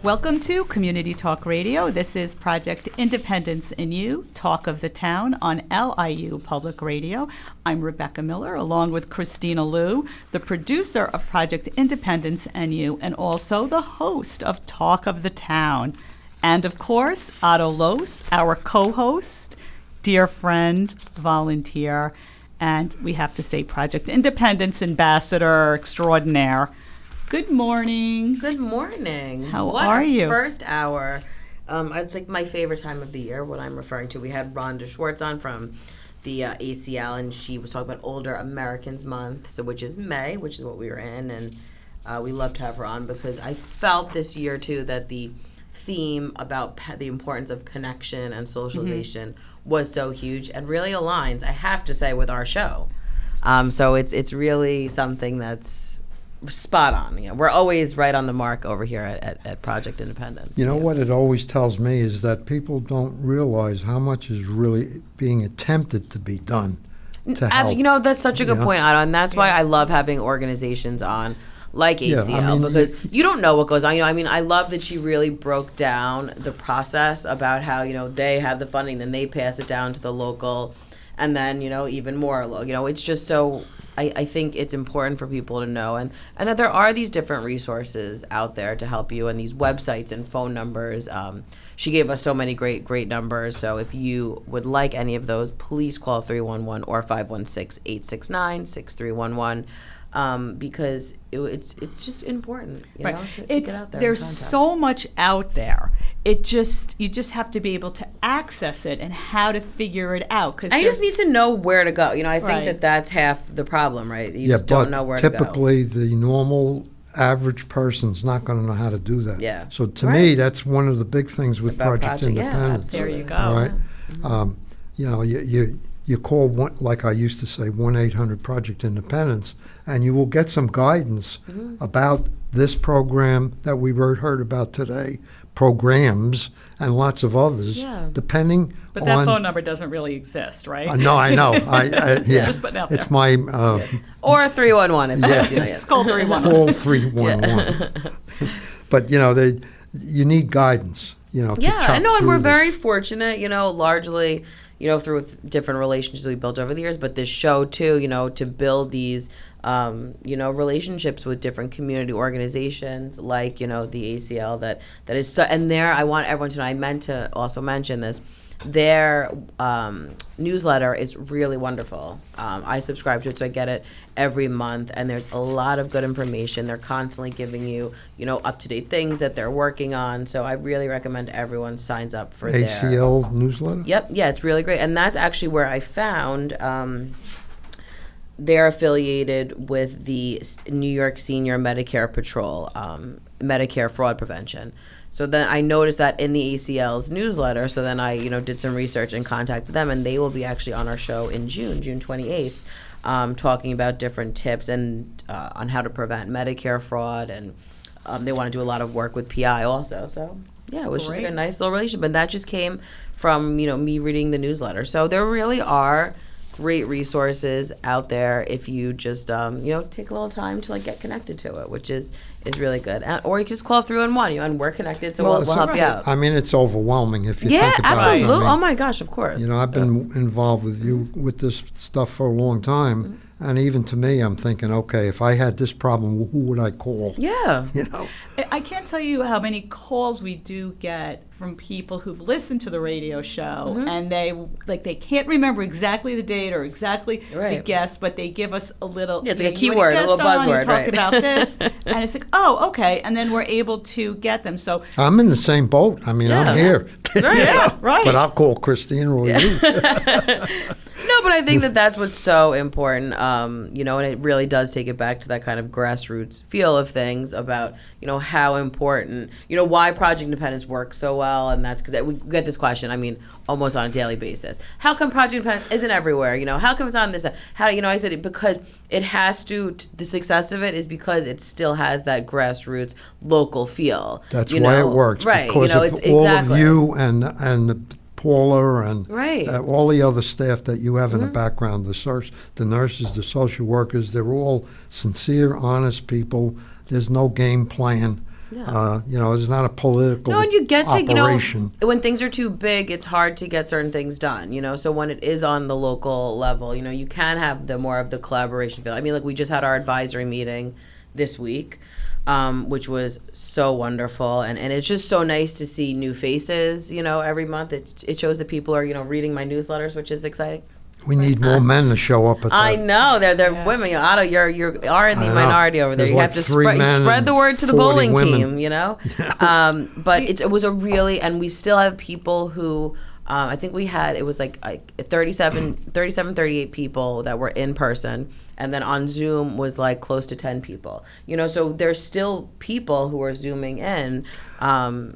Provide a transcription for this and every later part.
Welcome to Community Talk Radio. This is Project Independence in You, Talk of the Town on LIU Public Radio. I'm Rebecca Miller, along with Kristina Liu, the producer of Project Independence in You, and also the host of Talk of the Town. And of course, Otto Los, our co-host, dear friend, volunteer, and we have to say Project Independence Ambassador Extraordinaire. Good morning. Good morning. How are you? First hour. It's like my favorite time of the year, what I'm referring to. We had Rhonda Schwartz on from the ACL, and she was talking about Older Americans Month, so which is May, which is what we were in, and we love to have her on because I felt this year, too, that the theme about the importance of connection and socialization was so huge and really aligns, I have to say, with our show. So it's really something that's spot on. You know, we're always right on the mark over here at Project Independence. You know what it always tells me is that people don't realize how much is really being attempted to be done to help. You know, that's such a good point, Otto, and that's why I love having organizations on like ACL, because you don't know what goes on. You know, I mean, I love that she really broke down the process about how, you know, they have the funding, then they pass it down to the local, and then, you know, even more local. You know, it's just so... I think it's important for people to know and that there are these different resources out there to help you and these websites and phone numbers. She gave us so many great numbers. So if you would like any of those, please call 311 or 516-869-6311 because it's just important, you know, to get out there. There's so much out there. You just have to be able to access it and how to figure it out. I just need to know where to go. You know, I think that's half the problem, right? You just don't know where to go. Typically, the normal average person's not going to know how to do that. Yeah. So to me, that's one of the big things with Project Independence. There you go. All right. You know, you call like I used to say, 1-800-Project Independence, and you will get some guidance about this program that we heard about today, programs, and lots of others, depending But that phone number doesn't really exist, right? No, I know. Just putting out there. It's my... Or 311. It's called 311. Call 311. But, you know, you need guidance, you know, to chop I know, and through we're this. very fortunate, you know, largely, you know, through different relationships we built over the years, but this show, too, you know, to build these... you know, relationships with different community organizations like, you know, the ACL that is so, and there I want everyone to know, I meant to also mention this, their newsletter is really wonderful. I subscribe to it, so I get it every month, and there's a lot of good information. They're constantly giving you, you know, up-to-date things that they're working on, so I really recommend everyone signs up for ACL newsletter? Yep, yeah, it's really great, and that's actually where I found... they're affiliated with the New York Senior Medicare Patrol, Medicare fraud prevention. So then I noticed that in the ACL's newsletter. So then I, you know, did some research and contacted them, and they will be actually on our show in June 28th, talking about different tips and on how to prevent Medicare fraud. And they want to do a lot of work with PI also. So yeah, it was just like a nice little relationship. And that just came from, you know, me reading the newsletter. So there really are great resources out there if you just you know, take a little time to like get connected to it, which is really good. Or you can just call 311, you know, and we're connected, so we'll help you out. I mean, it's overwhelming if you think about it. Yeah, absolutely. I mean, oh my gosh, of course. You know, I've been involved with you with this stuff for a long time, and even to me, I'm thinking, okay, if I had this problem, who would I call? Yeah. You know, I can't tell you how many calls we do get from people who've listened to the radio show and they can't remember exactly the date or exactly the guest, but they give us a little. Yeah, it's like a keyword, a little buzzword, talked about this, and it's like, oh, okay, and then we're able to get them. So I'm in the same boat. I mean, I'm here. Right. But I'll call Kristina or you. No, but I think that's what's so important, you know, and it really does take it back to that kind of grassroots feel of things about, you know, how important, you know, why Project Independence works so well, and that's because we get this question, I mean, almost on a daily basis. How come Project Independence isn't everywhere? You know, how come it's on this? How, you know, I said it because it has to, the success of it is because it still has that grassroots local feel. That's why it works. Right. Because you know, it's all of you and the Paula and all the other staff that you have in the background, the nurses, the social workers, they're all sincere, honest people. There's no game plan. Yeah. It's not a political No, and you get to, operation. when things are too big, it's hard to get certain things done, so when it is on the local level, you can have more of the collaboration feel. I mean, like, we just had our advisory meeting this week, which was so wonderful, and it's just so nice to see new faces, every month. It shows that people are, reading my newsletters, which is exciting. We need more men to show up at that. I know they're women. Otto, you are in the minority over there. There's you like have to 3 men spread the word to the 40 bowling women. team. But it was a really, and we still have people who. I think it was like 38 people that were in person, and then on Zoom was like close to 10 people. So there's still people who are Zooming in,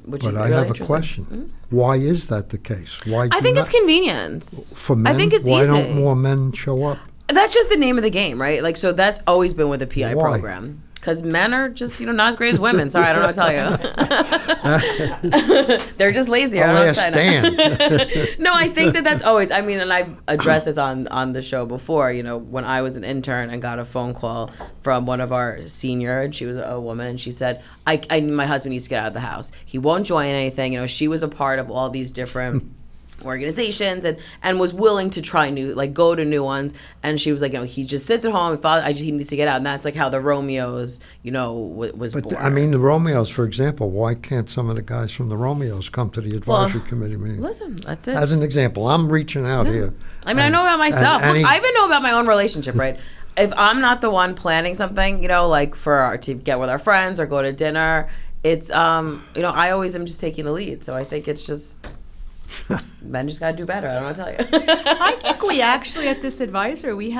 which is really interesting. But I have a question. Mm-hmm. Why is that the case? I think it's convenience. For men? I think it's Why easy. don't more men show up? That's just the name of the game, right? Like, so that's always been with the PI Why? program. Because men are just, not as great as women. Sorry, I don't know what to tell you. They're just lazier. I'll ask Dan. No, I think that's always, and I've addressed this on the show before, when I was an intern and got a phone call from one of our senior, and she was a woman, and she said, my husband needs to get out of the house. He won't join anything. She was a part of all these different organizations and was willing to try go to new ones, and she was like, he just sits at home, he needs to get out, and that's like how the Romeos was But born. the Romeos, for example, why can't some of the guys from the Romeos come to the advisory committee meeting? Listen, that's it. As an example, I'm reaching out here. I know about myself. and I even know about my own relationship, right? If I'm not the one planning something, to get with our friends or go to dinner, it's I always am just taking the lead, so I think it's just men just gotta do better. I don't know what to tell you. I think we actually at this advisory they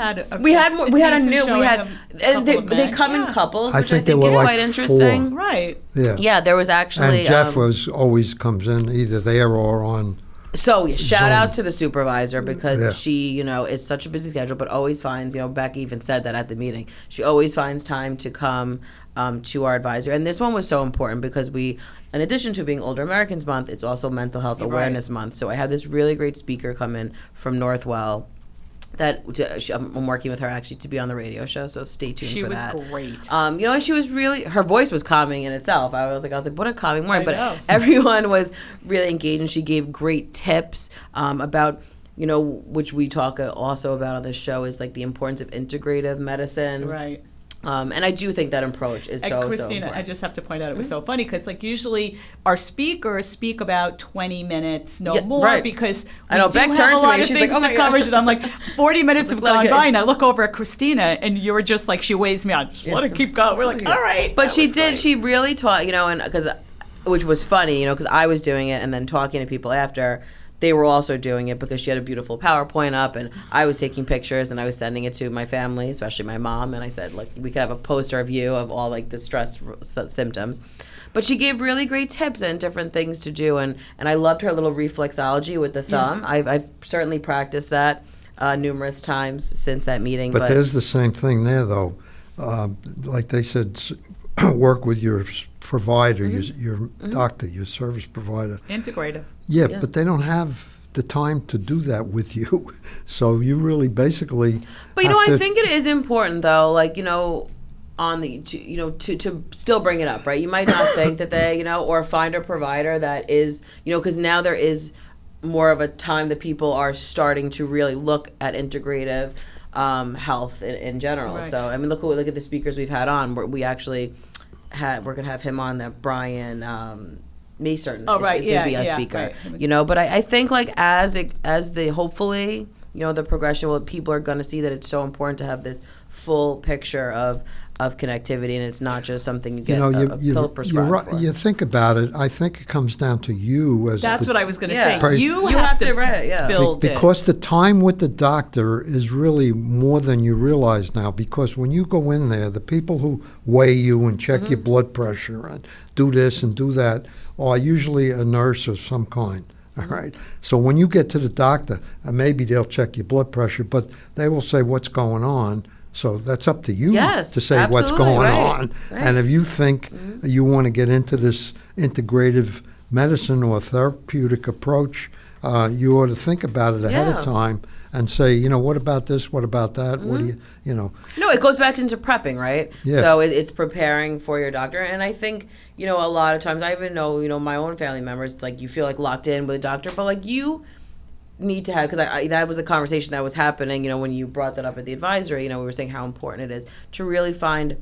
come in couples, I which think I there think were is like quite interesting. 4. Right. Yeah, there was actually And Jeff always comes in either there or on. So shout Zoom. out to the supervisor because Yeah. she, is such a busy schedule, but always finds, Becky even said that at the meeting. She always finds time to come to our advisory. And this one was so important because in addition to being Older Americans Month, it's also Mental Health Awareness Month. So I had this really great speaker come in from Northwell that I'm working with her actually to be on the radio show, so stay tuned for that. She was great. And she was really, her voice was calming in itself. I was like, what a calming morning. I But know. everyone was really engaged, and she gave great tips about, which we talk also about on this show, is like the importance of integrative medicine. Right. And I do think that approach is so Kristina, important. I just have to point out it was so funny because usually our speakers speak about 20 minutes, more, right. because I know, we do Beck have turned a to me, lot of she's things like, "Oh my to God." cover, and I'm like, 40 minutes have Let gone it by, go. and I look over at Kristina, and you were just like, she waves me on, just let it keep going. We're like, all right. But that she was did. great. She really taught, and because, which was funny, because I was doing it and then talking to people after. They were also doing it because she had a beautiful PowerPoint up, and I was taking pictures and I was sending it to my family, especially my mom. And I said, look, we could have a poster of you of all like the stress symptoms. But she gave really great tips and different things to do, and I loved her little reflexology with the thumb. Yeah. I've certainly practiced that numerous times since that meeting. But there's the same thing there, though. Like they said, work with your provider, your doctor, your service provider. Integrative. Yeah, but they don't have the time to do that with you. So you really basically. But I think it is important though, like on the to still bring it up, right? You might not think that they or find a provider that is because now there is more of a time that people are starting to really look at integrative health in general. Right. So look at the speakers we've had on. We actually we're gonna have him on, that Brian Mason. Oh, right. is gonna be a Yeah. speaker. Right. But I think like as the hopefully the progression, people are gonna see that it's so important to have this full picture of connectivity, and it's not just something you get a pill prescribed for. You think about it. I think it comes down to you as That's what I was going to Yeah. say. You have to build it. because the time with the doctor is really more than you realize now. Because when you go in there, the people who weigh you and check your blood pressure and do this and do that are usually a nurse of some kind. All right. So when you get to the doctor, maybe they'll check your blood pressure, but they will say what's going on. So that's up to you to say what's going on. Right. And if you think you want to get into this integrative medicine or therapeutic approach, you ought to think about it ahead of time and say, what about this? What about that? What do you. No, it goes back into prepping, right? Yeah. So it's preparing for your doctor. And I think, a lot of times, I even know, my own family members, it's like you feel like locked in with a doctor, but like you need to have, because that was a conversation that was happening, when you brought that up at the advisory, we were saying how important it is to really find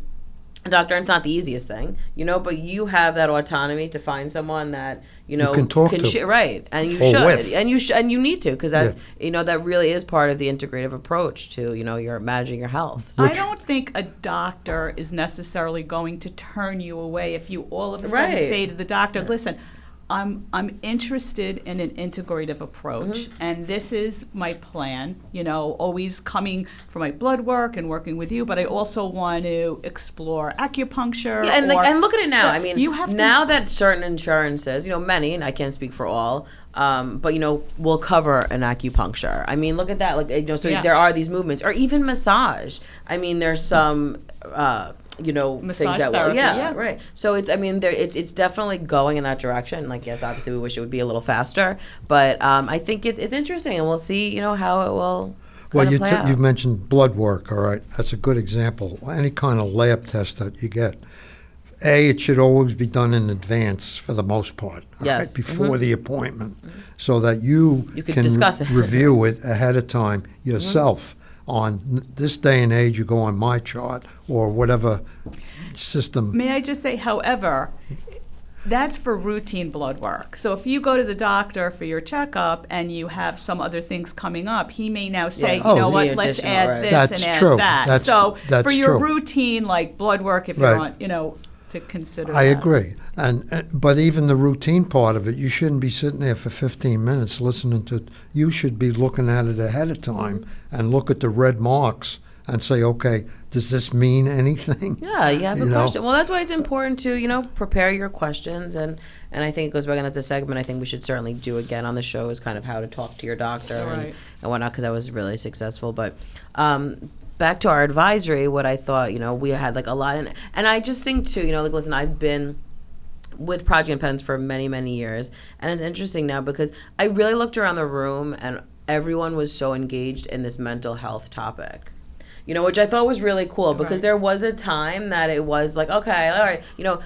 a doctor. And it's not the easiest thing, but you have that autonomy to find someone that, can talk to. Right. And you Or should. with. And you need to, because that's, that really is part of the integrative approach to, your managing your health. I don't think a doctor is necessarily going to turn you away if you all of a sudden say to the doctor, listen, I'm interested in an integrative approach, and this is my plan, always coming for my blood work and working with you, but I also want to explore acupuncture. Yeah, and look at it now. I mean, you have now that certain insurances, many, and I can't speak for all, but will cover an acupuncture. I mean, look at that. There are these movements, or even massage. I mean, there's some massage things that therapy, right. So it's definitely going in that direction. Like, yes, obviously we wish it would be a little faster, but I think it's interesting, and we'll see how it will. Well, play out. you mentioned blood work. All right, that's a good example. Any kind of lab test that you get, it should always be done in advance for the most part. Yes. Right, before the appointment, so that you can discuss it. review it ahead of time yourself. On this day and age, you go on my chart or whatever system. May I just say, however, that's for routine blood work. So if you go to the doctor for your checkup and you have some other things coming up, he may now say, let's add this That's and add true. that. That's for your true. routine, like blood work, if you want, to consider I that. agree. But even the routine part of it, you shouldn't be sitting there for 15 minutes listening to. You should be looking at it ahead of time and look at the red marks and say, okay, does this mean anything? Yeah, you have a question. Well, that's why it's important to, prepare your questions. And I think it goes back, and that's a segment I think we should certainly do again on the show, is kind of how to talk to your doctor and whatnot, because that was really successful. But back to our advisory, what I thought, we had like a lot. And I just think too, listen, I've been with Project Independence for many, many years. And it's interesting now because I really looked around the room and everyone was so engaged in this mental health topic. Which I thought was really cool, because there was a time that it was like, okay, all right,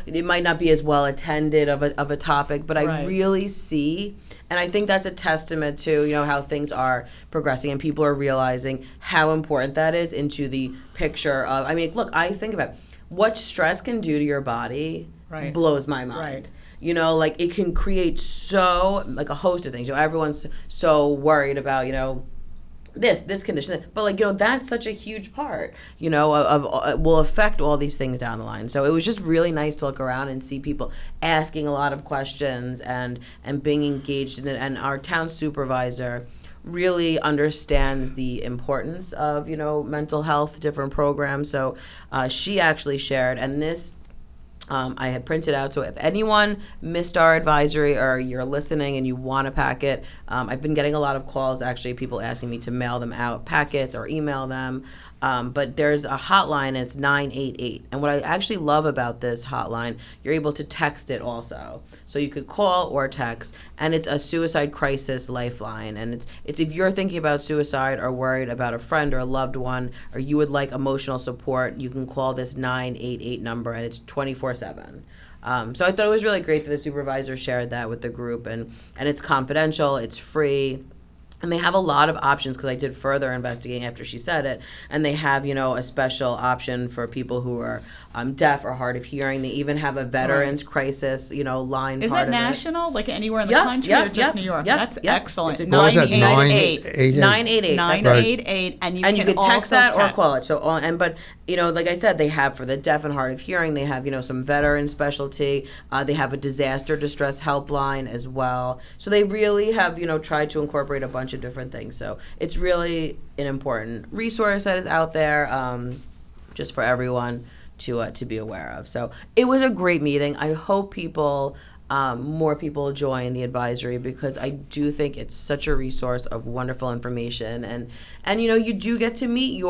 it might not be as well attended of a topic, but I really see, and I think that's a testament to, how things are progressing and people are realizing how important that is into the picture of, look, I think about what stress can do to your body blows my mind. Like it can create like a host of things. Everyone's so worried about, this condition, but that's such a huge part, of will affect all these things down the line. So it was just really nice to look around and see people asking a lot of questions and being engaged in it. And our town supervisor really understands the importance of, mental health, different programs. So she actually shared, and this I had printed out, so if anyone missed our advisory or you're listening and you want a packet, I've been getting a lot of calls, actually, people asking me to mail them out packets or email them. But there's a hotline, it's 988. And what I actually love about this hotline, you're able to text it also. So you could call or text, and it's a suicide crisis lifeline. And it's if you're thinking about suicide or worried about a friend or a loved one, or you would like emotional support, you can call this 988 number, and it's 24/7. So I thought it was really great that the supervisor shared that with the group, and it's confidential, it's free. And they have a lot of options, because I did further investigating after she said it. And they have, a special option for people who are deaf or hard of hearing. They even have a veterans crisis, line Is part that of national? Like anywhere in the country or just New York? That's excellent. It's a What was that, 988. 988? 988, and you can text also that or call it. So, but like I said, they have for the deaf and hard of hearing. They have some veteran specialty. They have a disaster distress helpline as well. So they really have tried to incorporate a bunch of different things. So it's really an important resource that is out there, just for everyone to be aware of. So it was a great meeting. I hope people more people join the advisory, because I do think it's such a resource of wonderful information, and you do get to meet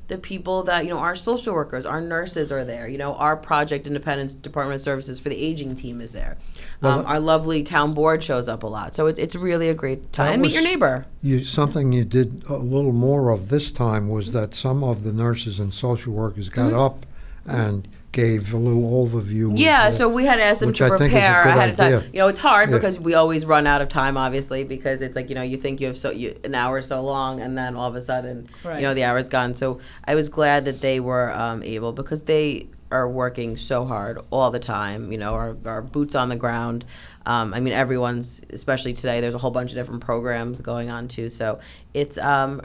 the people that our social workers, our nurses are there, our Project Independence Department of Services for the Aging team is there. Our lovely town board shows up a lot, so it's really a great time. And meet your neighbor. Something you did a little more of this time was that some of the nurses and social workers got up and gave a little overview. Yeah, so we had asked them to prepare ahead of time. It's hard because we always run out of time, obviously, because it's like, you think you have an hour so long, and then all of a sudden, the hour's gone. So I was glad that they were able, because they are working so hard all the time, our boots on the ground. Everyone's, especially today, there's a whole bunch of different programs going on too. So it's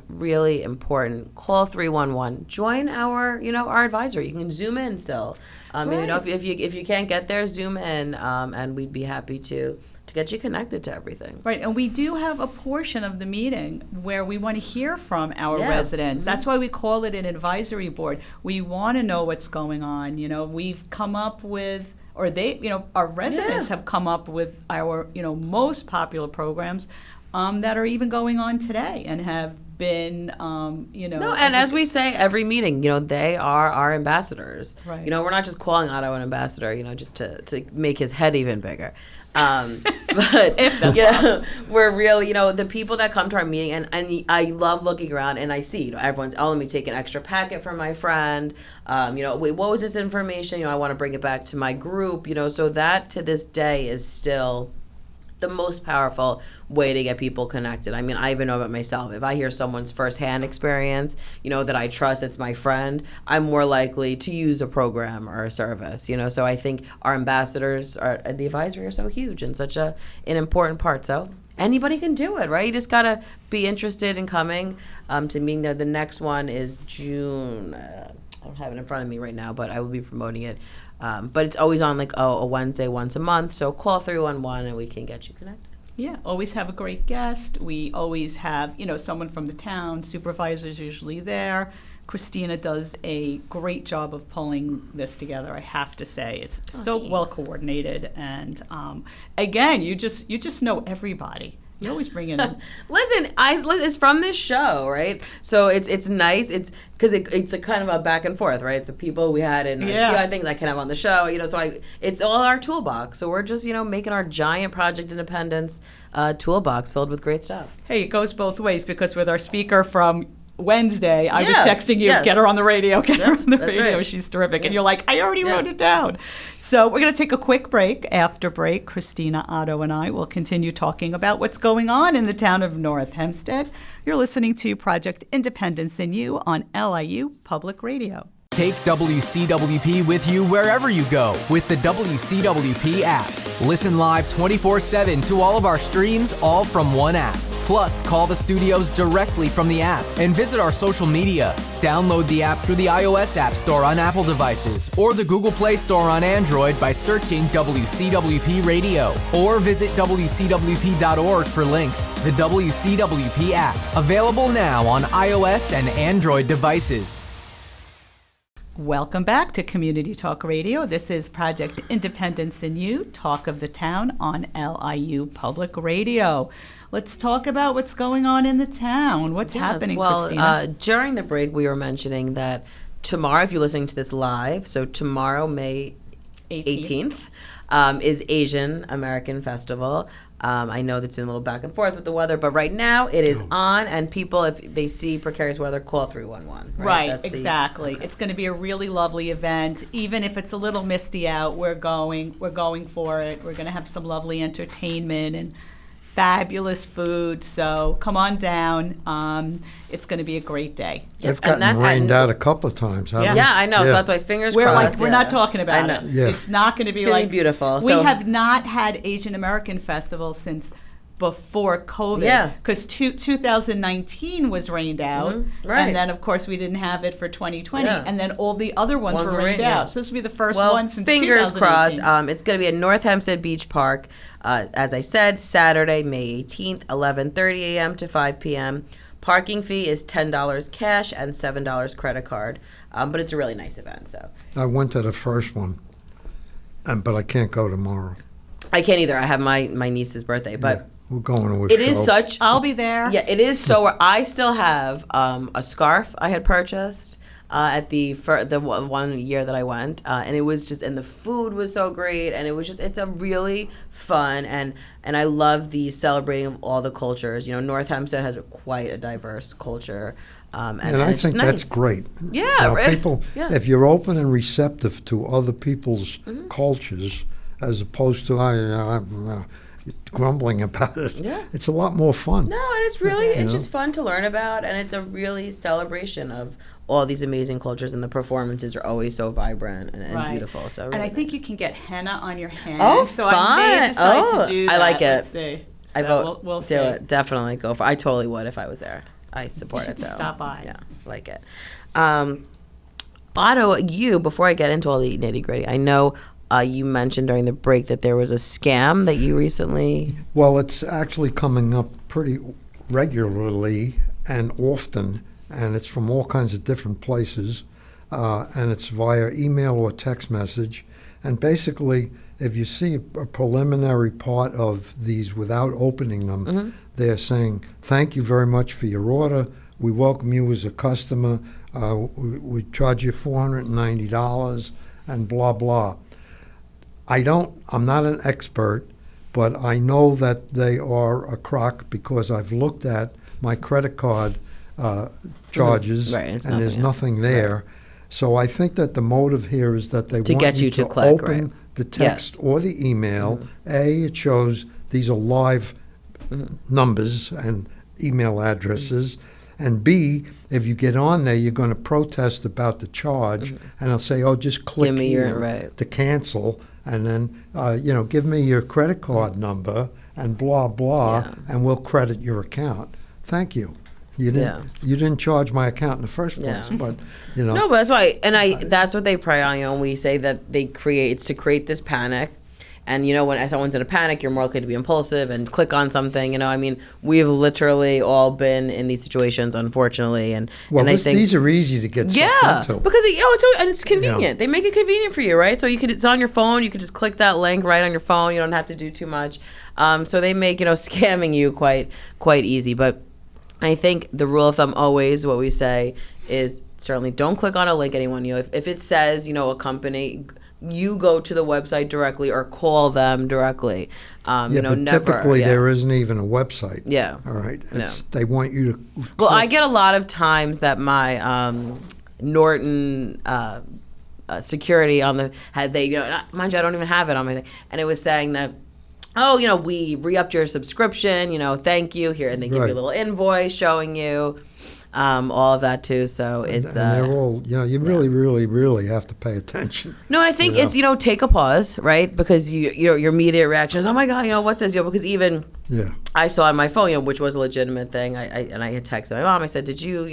really important. Call 311. Join our advisory. You can Zoom in still. If you can't get there, Zoom in, and we'd be happy to get you connected to everything. Right, and we do have a portion of the meeting where we want to hear from our residents. That's why we call it an advisory board. We want to know what's going on. We've come up with, or our residents have come up with our, most popular programs that are even going on today and have been, No, and as we say every meeting, they are our ambassadors. Right. We're not just calling Otto an ambassador, just to make his head even bigger. But we're really, the people that come to our meeting, and I love looking around and I see, everyone's, let me take an extra packet for my friend. Wait, what was this information? I want to bring it back to my group. So that to this day is still the most powerful way to get people connected. I even know about myself. If I hear someone's firsthand experience, that I trust, it's my friend, I'm more likely to use a program or a service, So I think our ambassadors at the advisory are so huge and such an important part. So anybody can do it, right? You just got to be interested in coming to meeting there. The next one is June. I don't have it in front of me right now, but I will be promoting it. But it's always on a Wednesday once a month. So call 311 and we can get you connected. Yeah, always have a great guest. We always have, someone from the town. Supervisor's usually there. Kristina does a great job of pulling this together, I have to say. It's well coordinated. And again, you just know everybody. You always bring in. Listen, it's from this show, right? So it's nice. It's because it's a kind of a back and forth, right? So people we had in I think I can have on the show, So it's all our toolbox. So we're just making our giant Project Independence toolbox filled with great stuff. Hey, it goes both ways, because with our speaker from Wednesday, I was texting you, get her on the radio, get her on the radio. Right. She's terrific. And you're like, I already wrote it down. So we're going to take a quick break. After break, Kristina, Otto, and I will continue talking about what's going on in the town of North Hempstead. You're listening to Project Independence in You on LIU Public Radio. Take WCWP with you wherever you go with the WCWP app. Listen live 24/7 to all of our streams, all from one app. Plus, call the studios directly from the app and visit our social media. Download the app through the iOS App Store on Apple devices or the Google Play Store on Android by searching WCWP Radio, or visit WCWP.org for links. The WCWP app, available now on iOS and Android devices. Welcome back to Community Talk Radio. This is Project Independence in You, Talk of the Town on LIU Public Radio. Let's talk about what's going on in the town. What's happening, Kristina? During the break, we were mentioning that tomorrow, if you're listening to this live, so tomorrow, May 18th, is Asian American Festival. I know that's been a little back and forth with the weather, but right now it is on, and people, if they see precarious weather, call 311. Right, exactly. It's going to be a really lovely event. Even if it's a little misty out, we're going for it. We're going to have some lovely entertainment and fabulous food. So come on down. It's going to be a great day. They've gotten rained out a couple of times, haven't they? Yeah, I know. So that's why fingers crossed. We're not talking about it. Yeah. It's not going to be beautiful. We have not had Asian American Festival since before COVID. Yeah. Because 2019 was rained out. Mm-hmm. Right. And then, of course, we didn't have it for 2020. Yeah. And then all the other ones were rained out. So this will be the first one since 2018. Fingers crossed. It's going to be at North Hempstead Beach Park. As I said, Saturday, May 18th, 11:30 a.m. to 5 p.m. Parking fee is $10 cash and $7 credit card. But it's a really nice event. So I went to the first one, but I can't go tomorrow. I can't either. I have my niece's birthday, but Yeah, we're going to a it show. is such. I'll be there. Yeah, it is so. I still have a scarf I had purchased at the one year that I went, and it was just, and the food was so great, and it was just, it's a really fun, and I love the celebrating of all the cultures. You know, North Hempstead has quite a diverse culture, and And I it's just think that's nice. great. Yeah, Now, right. people, Yeah. if you're open and receptive to other people's cultures, as opposed to I'm grumbling about it, Yeah. it's a lot more fun. No, and it's really, You it's know? just fun to learn about, and it's a really celebration of all these amazing cultures, and the performances are always so vibrant and Right. beautiful. So And I really think nice. you can get henna on your hands. Oh, so I may fun. decide Oh, to do I that. like it. Let's see. So I vote. we'll do see. it. Definitely go for. I totally would if I was there. I support You it. should So stop by. Yeah, like it. Otto, you, before I get into all the nitty gritty, I know you mentioned during the break that there was a scam that you recently. Well, it's actually coming up pretty regularly and often, and it's from all kinds of different places, and it's via email or text message. And basically, if you see a preliminary part of these without opening them, they're saying, "Thank you very much for your order. We welcome you as a customer. We charge you $490 and blah, blah." I'm not an expert, but I know that they are a crock because I've looked at my credit card charges, Right, it's and there's nothing, nothing there. So I think that the motive here is that they To want get you to click, open right. the text Yes. or the email. It shows these are live numbers and email addresses. And B, if you get on there, you're going to protest about the charge, and they'll say, "Oh, just click Give me your- here right. to cancel, and then give me your credit card number and blah blah, Yeah. and we'll credit your account." Thank you. You didn't charge my account in the first place, Yeah. but No, but that's why, and that's what they prey on. You know, when we say that it's to create this panic. And, you know, when someone's in a panic, you're more likely to be impulsive and click on something. You know, I mean, we've literally all been in these situations, unfortunately. And I think these are easy to get yeah, sucked into. because it's convenient. They make it convenient for you, right? So it's on your phone. You can just click that link right on your phone. You don't have to do too much. So they make scamming you quite easy. But I think the rule of thumb always, what we say is certainly don't click on a link anyone. You know, if it says a company, you go to the website directly or call them directly. But never. typically there isn't even a website. Yeah. All right. No. They want you to. Well, I click. get a lot of times that my Norton security on the mind you, I don't even have it on my thing, and it was saying that, "Oh, we re-upped your subscription. Thank you here," and they give you Right. a little invoice showing you all of that too. So it's And they're all, you really, really, really have to pay attention. No, I think it's take a pause, right? Because your immediate reaction is, "Oh my God, what's this?" Because even Yeah. I saw on my phone, which was a legitimate thing. I had texted my mom. I said, "Did you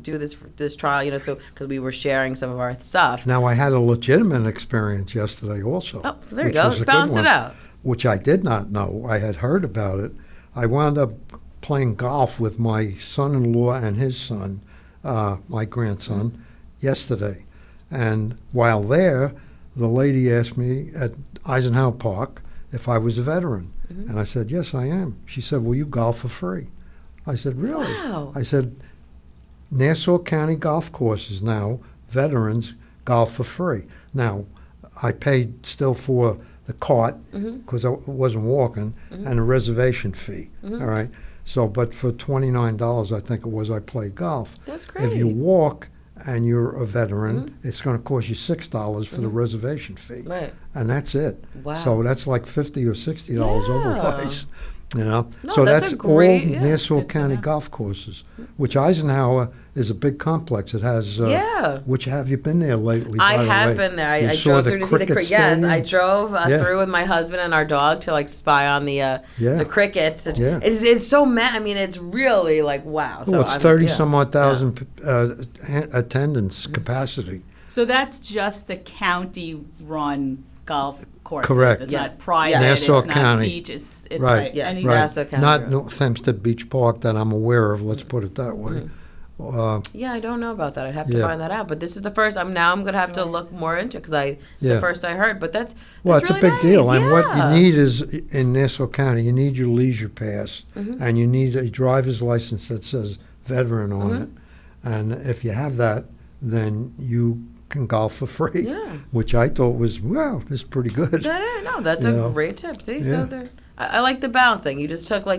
do this trial?" So because we were sharing some of our stuff. Now, I had a legitimate experience yesterday also. Oh, so there you which go. was a good Balance it one, out. Which I did not know. I had heard about it. I wound up playing golf with my son-in-law and his son, my grandson, yesterday. And while there, the lady asked me at Eisenhower Park if I was a veteran. And I said, "Yes, I am." She said, "Will you golf for free?" I said, "Really?" Wow. I said, "Nassau County golf courses now, veterans golf for free." Now, I paid still for the cart because I wasn't walking, and a reservation fee. All right. So, but for $29, I think it was, I played golf. That's great. If you walk and you're a veteran, it's going to cost you $6 for the reservation fee. Right. And that's it. Wow. So that's like $50 or $60 Yeah. otherwise. No, So that's that's a great- all yeah, Nassau good to County know. golf courses, which Eisenhower is a big complex. It has, Yeah. which have you been there lately? I by the have way? been there. You I saw drove through to see the cricket cricket. Yes, I stadium? drove Yeah. through with my husband and our dog to spy on the cricket. Yeah. It's so I mean, it's really wow. Well, it's I'm- 30 yeah. some odd thousand attendance capacity. So that's just the county-run golf courses. Correct. It's Yes. not private. Yeah. Nassau it's not County. beach. It's Right. right. Yes. Any- Right. Nassau County Not Road. North Hempstead Beach Park that I'm aware of. Let's put it that way. Yeah, I don't know about that. I'd have to Yeah. find that out. But this is the first. I'm going to have to look more into it because it's Yeah. the first I heard. But that's Well, that's it's really a big deal. nice. And what Yeah. you need is, in Nassau County, you need your leisure pass, Mm-hmm. and you need a driver's license that says veteran on Mm-hmm. it. And if you have that, then you can golf for free, Yeah. which I thought was, well, this is pretty good. That's You a know. great tip. See, Yeah. so there. I like the balance thing. You just took Well,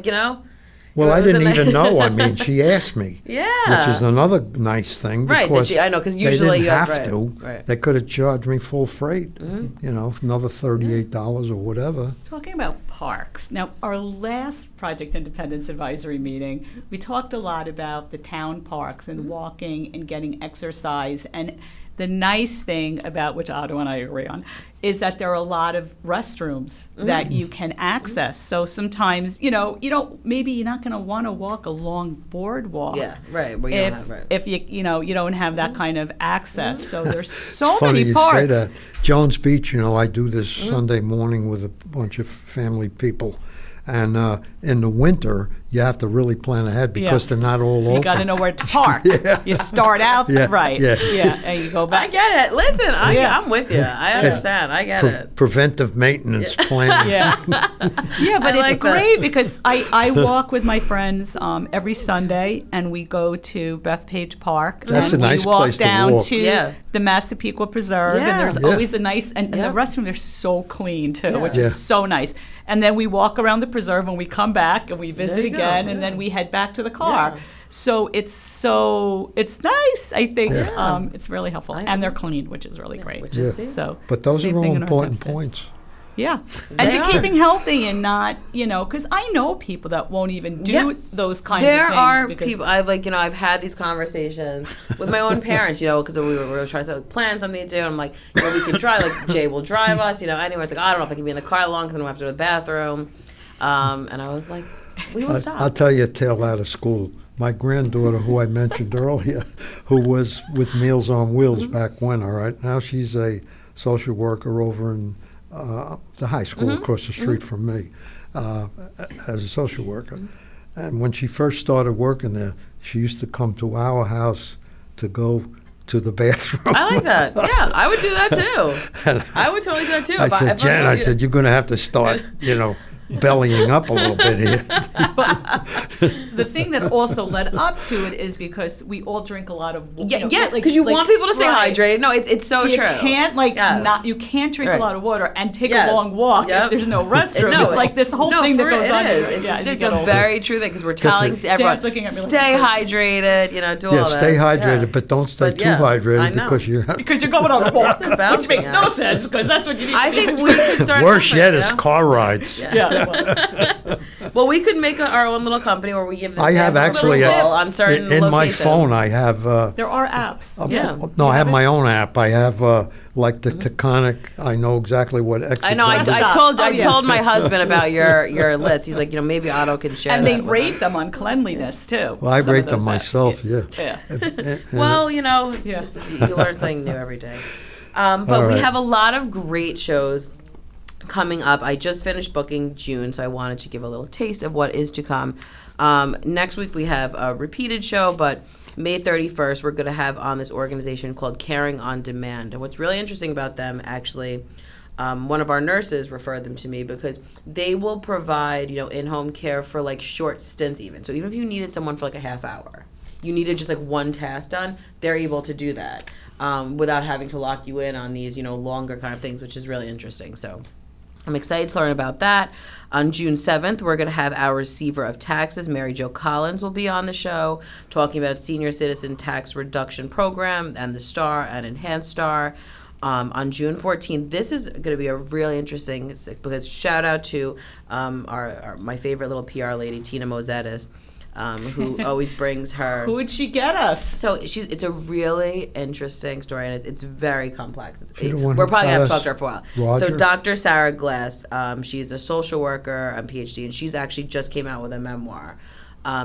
I it was didn't a even nice- know. I mean, she asked me. Yeah. Which is another nice thing. Right, that Because I know, 'cause they usually didn't you have have- to. right, right. They could have charged me full freight, another $38 or whatever. Talking about parks. Now, our last Project Independence Advisory meeting, we talked a lot about the town parks and walking and getting exercise. And the nice thing about, which Otto and I agree on, is that there are a lot of restrooms that you can access. So sometimes, maybe you're not going to want to walk a long boardwalk. Yeah, right. Where you If, don't have right. if you don't have that kind of access. So there's so It's funny many you parks. say that. Jones Beach, I do this Sunday morning with a bunch of family people. And in the winter, you have to really plan ahead because they're not all open. You got to know where to park. You start out right. Yeah. And you go I back. get it. Listen, Yeah. I'm with you. I understand. I get it. Preventive maintenance planning. Yeah, yeah, but I it's like that. great because I walk with my friends every Sunday, and we go to Bethpage Park. That's and a nice we walk place to down walk. to Yeah. the Massapequa Preserve, Yeah. and there's Yeah. always a nice and Yeah. the restroom. They're so clean too, Yeah. which Yeah. is so nice. And then we walk around the preserve, and we come back and we visit you go, again, yeah. and then we head back to the car. Yeah. So it's nice. I think Yeah. it's really helpful, I and they're agree. clean, which is really great. Which is Yeah. So, But those same are all thing in North important Hempstead. points. Yeah, and They to are. keeping healthy and not, because I know people that won't even do Yeah. those kinds There of things. are because people I've had these conversations with my own parents, because we were trying to plan something to do. And I'm like, we could drive. Like Jay will drive us. Anyway, it's like I don't know if I can be in the car long because I don't have to go to the bathroom. And I was like, we will stop. I'll tell you a tale out of school. My granddaughter, who I mentioned earlier, who was with Meals on Wheels back when, all right, now she's a social worker over in the high school across the street from me as a social worker. And when she first started working there, she used to come to our house to go to the bathroom. I like that. Yeah, I would do that too. I would totally do that too. I if said, if Jen, I said, you're going to have to start, bellying up a little bit here. the thing that also led up to it is because we all drink a lot of water. yeah, because you want people to stay hydrated. No, it's so You true. can't Yes. you can't drink Right. a lot of water and take Yes. a long walk Yep. if there's no restroom. No, it's like this whole thing that for goes it on. is. as you It's get a older. very true thing because we're telling everyone, Dan's looking at me like stay I'm hydrated, do all Yeah, that. stay hydrated, Yeah. but don't stay But too yeah, I hydrated know. because you have because you're going on a walk, It's a balancing which makes no act. sense because that's what you need. I think we could start. a worse company, yet you is know? car rides. Yeah. Well, Well, we could make our own little company where we give. This I have damn actually approval on certain in my locations. phone. I have there are apps. Yeah. no, I have my own app. I have like the Taconic. I know exactly what exit. I know. I number- Stop. I Oh, yeah. told my husband about your list. He's like, maybe Otto can share. And that they with rate us. them on cleanliness too. Well, I some of rate them those apps. myself. Yeah. Yeah. Well, Yeah. just, you learn something new every day. But All we right. have a lot of great shows coming up. I just finished booking June, so I wanted to give a little taste of what is to come. Next week we have a repeated show, but May 31st we're going to have on this organization called Caring on Demand. And what's really interesting about them, actually, one of our nurses referred them to me because they will provide, in-home care for like short stints even. So even if you needed someone for like a half hour, you needed just like one task done, they're able to do that without having to lock you in on these, longer kind of things, which is really interesting. So I'm excited to learn about that. On June 7th, we're going to have our receiver of taxes, Mary Jo Collins, will be on the show talking about Senior Citizen Tax Reduction Program and the STAR and Enhanced STAR. On June 14th, this is going to be a really interesting, because shout out to my favorite little PR lady, Tina Mozettis, who always brings her. Who would she get us? So it's a really interesting story, and it's very complex. She the one We're who probably going to have to got talk to her for a while. Roger? So Dr. Sarah Glass, she's a social worker and PhD, and she's actually just came out with a memoir.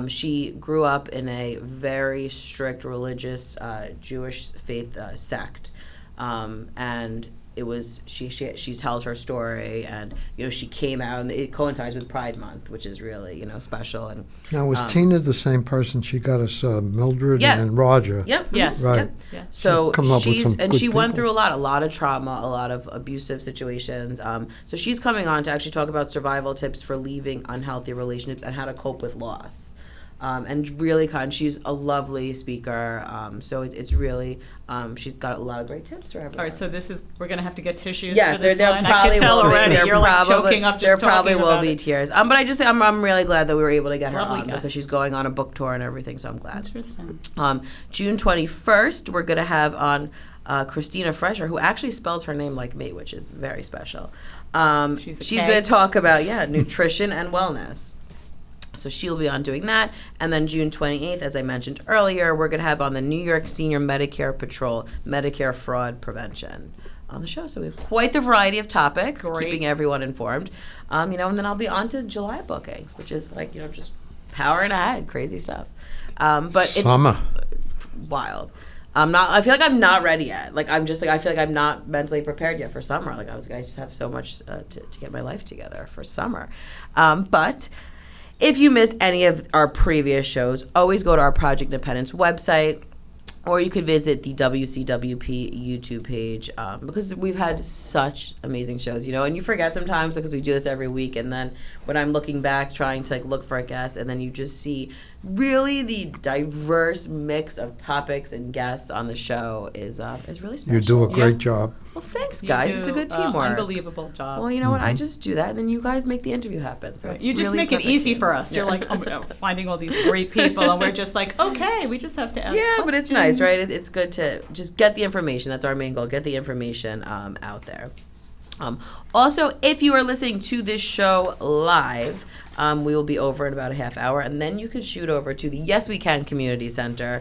She grew up in a very strict religious Jewish faith sect, and it was she tells her story, and she came out, and it coincides with Pride Month, which is really special. And now, was Tina the same person? She got us Mildred and Roger. Yep. Yes. Right. Yep. Yeah. So she went people. through a lot of trauma, a lot of abusive situations. So she's coming on to actually talk about survival tips for leaving unhealthy relationships and how to cope with loss. And really she's a lovely speaker. So it's really, she's got a lot of great tips for everyone. All right, so we're going to have to get tissues yes, for this there one. probably I can tell will already. be. You're like choking up just there probably talking will about be it. tears. But I just think I'm really glad that we were able to get her Lovely on guest. because she's going on a book tour and everything, so I'm glad. Interesting. June 21st, we're going to have on Kristina Fresher, who actually spells her name like me, which is very special. She's going to talk about, nutrition and wellness. So she'll be on doing that. And then June 28th, as I mentioned earlier, we're going to have on the New York Senior Medicare Patrol, Medicare Fraud Prevention on the show. So we have quite the variety of topics, keeping everyone informed. And then I'll be on to July bookings, which is just powering ahead, crazy stuff. But Summer. Wild. I feel like I'm not ready yet. I feel like I'm not mentally prepared yet for summer. I just have so much to get my life together for summer. But if you missed any of our previous shows, always go to our Project Independence website, or you could visit the WCWP YouTube page, because we've had such amazing shows, and you forget sometimes because we do this every week, and then when I'm looking back trying to look for a guest, and then you just see really the diverse mix of topics and guests on the show is really special. You do a great job. Well, thanks, guys. It's a good teamwork. Unbelievable job. Well, you know what? I just do that, and then you guys make the interview happen. So it's You just really make it perfect easy team. for us. You're like, finding all these great people, and we're just like, okay, we just have to ask Yeah, but it's questions. nice, right? It's good to just get the information. That's our main goal. Get the information out there. Also, if you are listening to this show live, we will be over in about a half hour, and then you can shoot over to the Yes We Can Community Center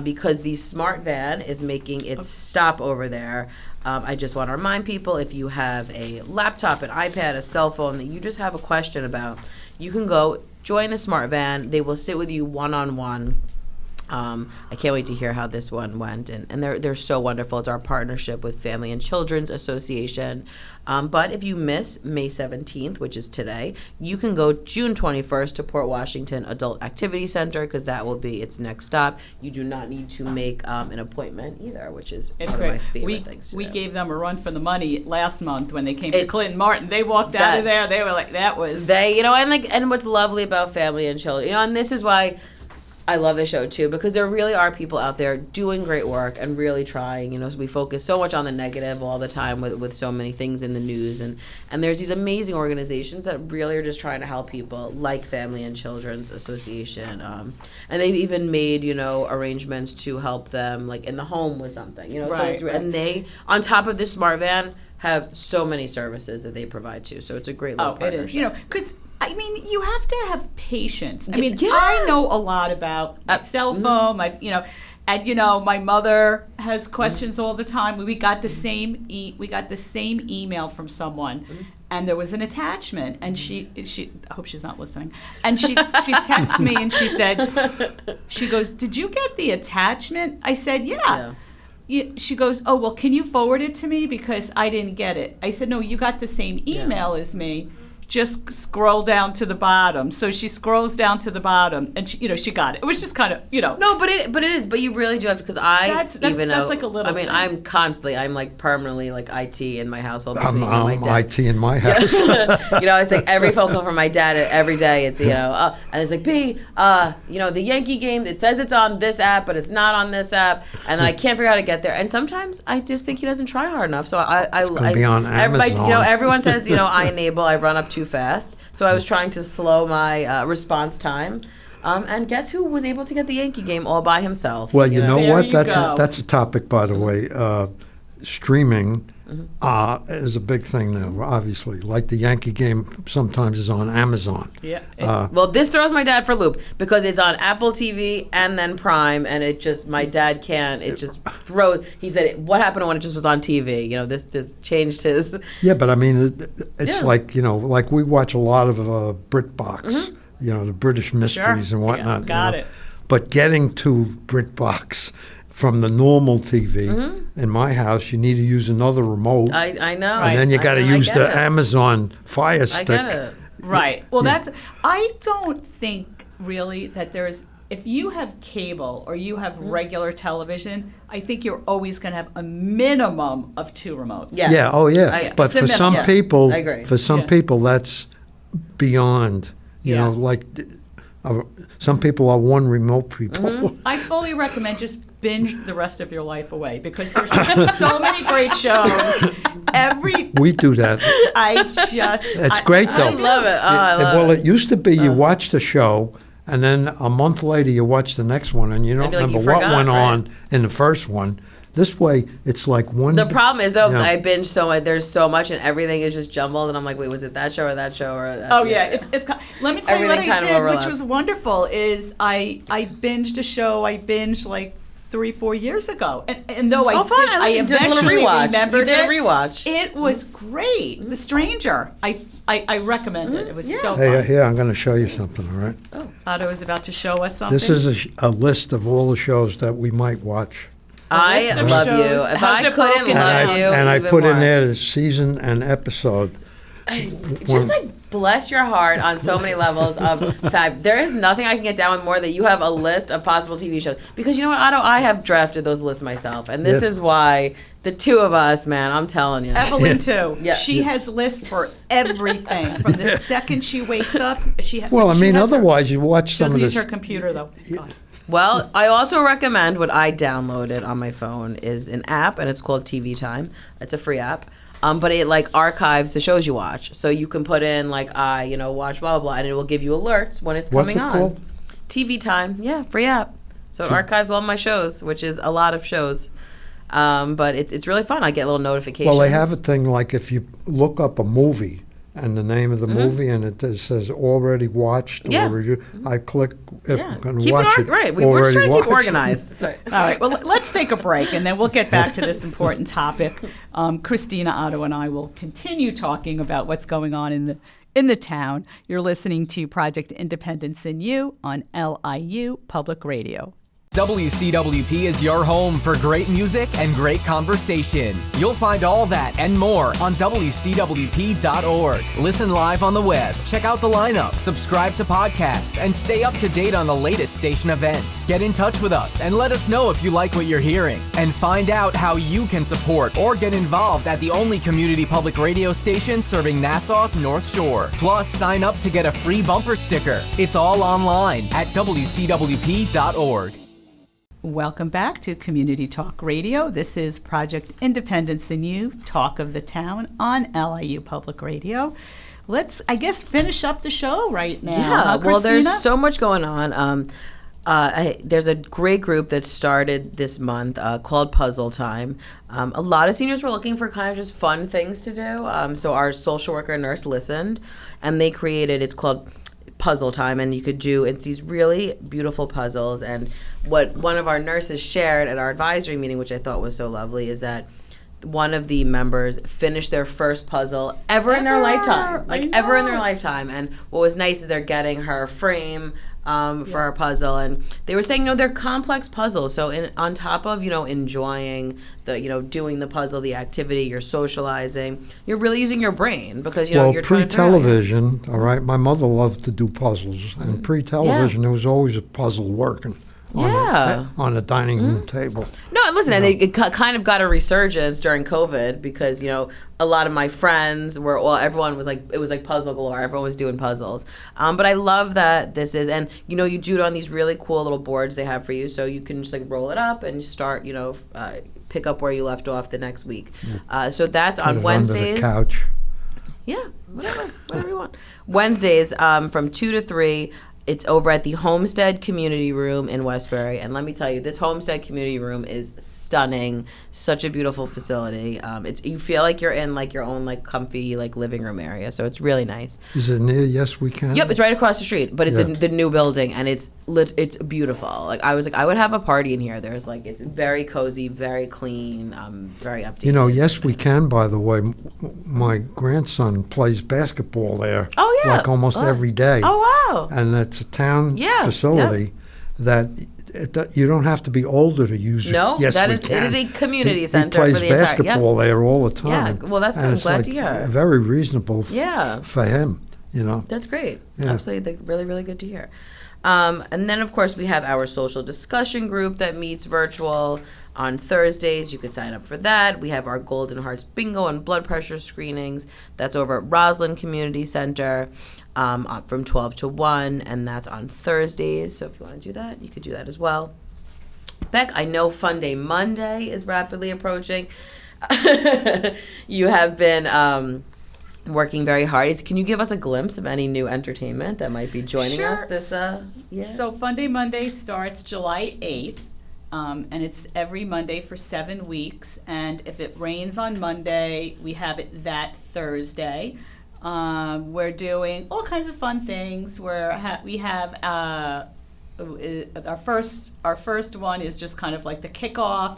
because the Smart Van is making its stop over there. I just want to remind people, if you have a laptop, an iPad, a cell phone that you just have a question about, you can go join the Smart Van. They will sit with you one-on-one. I can't wait to hear how this one went, and they're so wonderful. It's our partnership with Family and Children's Association. But if you miss May 17th, which is today, you can go June 21st to Port Washington Adult Activity Center, because that will be its next stop. You do not need to make an appointment either, which is It's one great. of my favorite things to We do. gave them a run for the money last month when they came to It's- Clinton Martin. They walked out of there. They were like, that was... And what's lovely about Family and Children, and this is why I love the show too, because there really are people out there doing great work and really trying. So we focus so much on the negative all the time with so many things in the news, and there's these amazing organizations that really are just trying to help people, like Family and Children's Association, and they've even made arrangements to help them in the home with something. Right, so and they, on top of this Smart Van, have so many services that they provide too. So it's a great little partnership. It is. Because you have to have patience. Yes. I know a lot about my cell phone. My mother has questions all the time. We got the same email from someone, and there was an attachment, and she I hope she's not listening. And she texted me and she said, she goes, "Did you get the attachment?" I said, "Yeah." She goes, "Oh, well, can you forward it to me because I didn't get it?" I said, "No, you got the same email as me. Just scroll down to the bottom." So she scrolls down to the bottom, and she got it. It was just kind of, No, but it is. But you really do have to, because That's like a little thing. I'm permanently IT in my household. I'm my dad. IT in my house. It's like every phone call from my dad every day. It's and it's like, B, the Yankee game. It says it's on this app, but it's not on this app, and then I can't figure out how to get there. And sometimes I just think he doesn't try hard enough. So It's gonna be on Amazon. Everyone says I enable. I run up too fast. So I was trying to slow my response time. And guess who was able to get the Yankee game all by himself? Well, you know There what? you That's go. that's a topic, by the way. Streaming is a big thing now, obviously. Like the Yankee game sometimes is on Amazon. Yeah. Well, this throws my dad for a loop because it's on Apple TV and then Prime, and my dad can't. It just throws. He said, "What happened when it just was on TV?" This just changed his. Yeah, but I mean, it's Yeah. like we watch a lot of BritBox, the British mysteries and whatnot. Got it. But getting to BritBox from the normal TV. In my house, you need to use another remote, I know. and then you got to use I the get it. Amazon Fire I Stick. get it. Right. Well, I don't think really that there's, if you have cable or you have regular television, I think you're always going to have a minimum of 2 remotes. Yes. Yeah, oh yeah. But It's a for some minimum. people, I agree. for some Yeah. people, that's beyond. You know, like some people are one remote people. I fully recommend just binge the rest of your life away because there's so many great shows. We do that. It's great though. I love it. Oh, I love Well, it. it used to be you watch the show, and then a month later you watch the next one, and you don't feel like you remember what forgot, went right? on in the first one. This way, it's like one. The problem is though, Yeah. I binge so much. There's so much, and everything is just jumbled. And I'm like, wait, was it that show or that show or? That? Oh yeah, it's let me tell you what Everything I kind of did, which overlaps. was wonderful. Is I binged a show I binged like 3-4 years ago, and though I Oh, fun! did, I like you did a little eventually rewatch. remembered You did a it. rewatch. It was great. The Stranger. I recommend it. It was so Hey, fun. here I'm going to show you something. All right. Otto is about to show us something. This is a list of all the shows that we might watch. I list of love shows. you. If How's I it couldn't broken love down? you, And I even put in more. there the season and episode. Just like bless your heart on so many levels of fab. There is nothing I can get down with more that you have a list of possible TV shows. Because you know what, Otto, I have drafted those lists myself, and this Yeah. is why the two of us, man, I'm telling you. Evelyn too. Yeah. She has lists for everything from the second she wakes up. Well, I she mean, has her- otherwise you watch She some doesn't of use this. her computer though. God. Well, I also recommend what I downloaded on my phone is an app, and it's called TV Time. It's a free app. But it like archives the shows you watch. So you can put in like watch blah blah blah, and it will give you alerts when it's What's coming it on. called? TV Time, yeah, free app. So it archives all my shows, which is a lot of shows. But it's really fun. I get little notifications. Well, they have a thing like if you look up a movie and the name of the movie, and it says already watched Yeah. or review. I click if Yeah. I'm going to Keep watch it it. right. We're already trying to keep watched. organized. That's right. All right. Well, let's take a break, and then we'll get back to this important topic. Kristina, Otto, and I will continue talking about what's going on in the town. You're listening to Project Independence in You on LIU Public Radio. WCWP is your home for great music and great conversation. You'll find all that and more on WCWP.org. Listen live on the web, check out the lineup, subscribe to podcasts, and stay up to date on the latest station events. Get in touch with us and let us know if you like what you're hearing. And find out how you can support or get involved at the only community public radio station serving Nassau's North Shore. Plus, sign up to get a free bumper sticker. It's all online at WCWP.org. Welcome back to Community Talk Radio. This is Project Independence in You, Talk of the Town on LIU Public Radio. Let's, I guess, finish up the show right now. Yeah, huh, well, there's Kristina? so much going on. There's a great group that started this month called Puzzle Time. A lot of seniors were looking for kind of just fun things to do. So our social worker nurse listened, and they created, it's called Puzzle Time, and you could do, it's these really beautiful puzzles. And what one of our nurses shared at our advisory meeting, which I thought was so lovely, is that one of the members finished their first puzzle ever in their lifetime, I ever in their know. lifetime. And what was nice is they're getting her a frame for our puzzle, and they were saying, they're complex puzzles. So on top of enjoying the doing the puzzle, the activity, you're socializing, you're really using your brain because Well, you're trying to pre-television, all right, my mother loved to do puzzles, and pre-television there was always a puzzle working on the dining room table. No, and listen, and it kind of got a resurgence during COVID because a lot of my friends were everyone was like, it was like puzzle galore. Everyone was doing puzzles. But I love that this is, and you do it on these really cool little boards they have for you, so you can just like roll it up and start pick up where you left off the next week. So that's Put on it Wednesdays. under the couch. Yeah, whatever you want. Wednesdays from 2 to 3. It's over at the Homestead Community Room in Westbury, and let me tell you, this Homestead Community Room is stunning. Such a beautiful facility. You feel like you're in like your own like comfy like living room area, so it's really nice. Is it near Yes We Can? Yep, it's right across the street, but it's Yeah. in the new building, and it's beautiful. Like I was like, I would have a party in here. There's like, it's very cozy, very clean, very updated. Yes We Can, by the way, my grandson plays basketball there. Oh, yeah. Like almost every day. Oh wow. And it's a town Yeah, facility that you don't have to be older to use it. No, Yes, that we is, it can. is a community He center plays for the entire. basketball there all the time. Yeah, well, that's good. And I'm it's glad like to hear. very reasonable Yeah. for him, you know. That's great. Yeah. Absolutely, really, really good to hear. And then, of course, we have our social discussion group that meets virtual on Thursdays. You can sign up for that. We have our Golden Hearts Bingo and blood pressure screenings. That's over at Roslyn Community Center from 12 to 1, and that's on Thursdays. So if you want to do that, you could do that as well. Beck, I know Fun Day Monday is rapidly approaching. You have been working very hard. Can you give us a glimpse of any new entertainment that might be joining us this year? So Fun Day Monday starts July 8th. And it's every Monday for 7 weeks. And if it rains on Monday, we have it that Thursday. We're doing all kinds of fun things. We have our first one is just kind of like the kickoff,